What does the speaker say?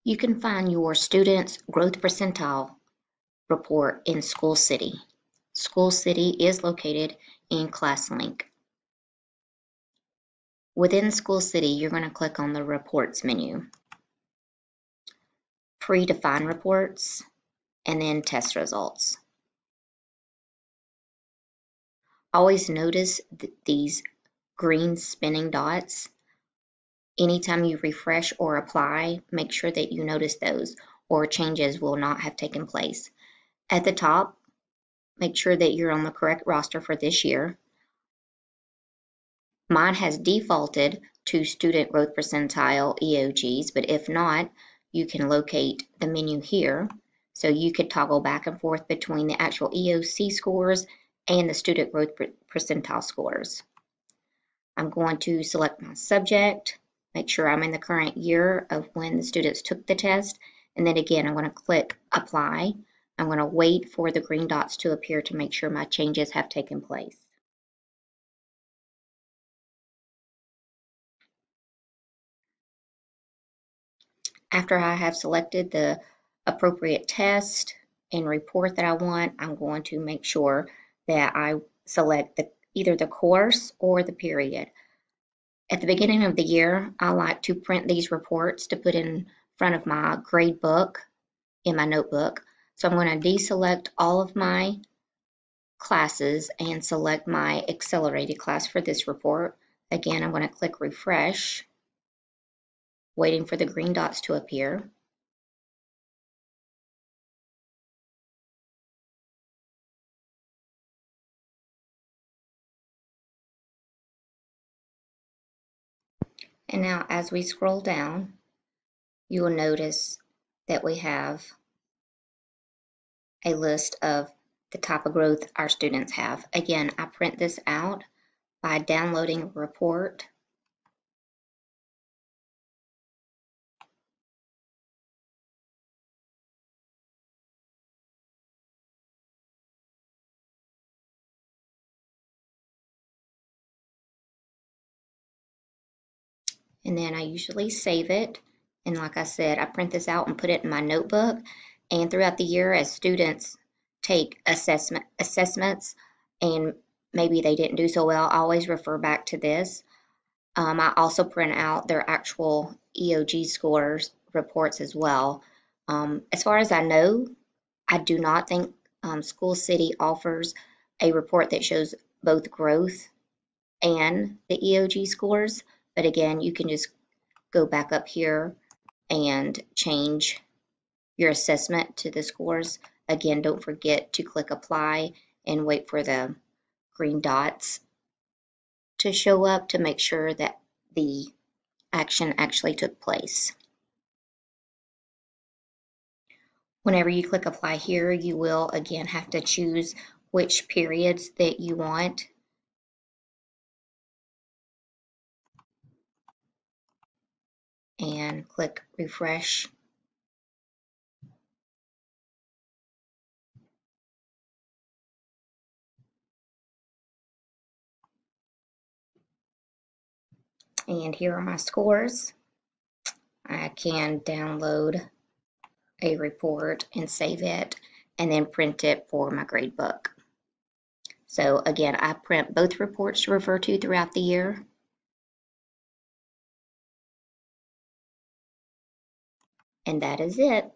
You can find your student's growth percentile report in School City. School City is located in ClassLink. Within School City, you're going to click on the Reports menu, Predefined Reports, and then Test Results. Always notice these green spinning dots. Anytime you refresh or apply, make sure that you notice those, or changes will not have taken place. At the top, make sure that you're on the correct roster for this year. Mine has defaulted to Student Growth Percentile EOGs, but if not, you can locate the menu here. So you could toggle back and forth between the actual EOC scores and the Student Growth Percentile scores. I'm going to select my subject, make sure I'm in the current year of when the students took the test, and then again, I'm going to click Apply. I'm going to wait for the green dots to appear to make sure my changes have taken place. After I have selected the appropriate test and report that I want, I'm going to make sure that I select either the course or the period. At the beginning of the year, I like to print these reports to put in front of my grade book in my notebook. So I'm going to deselect all of my classes and select my accelerated class for this report. Again, I'm going to click refresh, waiting for the green dots to appear. And now as we scroll down, you will notice that we have a list of the type of growth our students have. Again, I print this out by downloading a report. And then I usually save it. And like I said, I print this out and put it in my notebook. And throughout the year, as students take assessments and maybe they didn't do so well, I always refer back to this. I also print out their actual EOG scores reports as well. As far as I know, I do not think School City offers a report that shows both growth and the EOG scores. But again, you can just go back up here and change your assessment to the scores. Again, don't forget to click apply and wait for the green dots to show up to make sure that the action actually took place. Whenever you click apply here, you will again have to choose which periods that you want. And click refresh. And here are my scores. I can download a report and save it and then print it for my grade book. So again, I print both reports to refer to throughout the year. And that is it.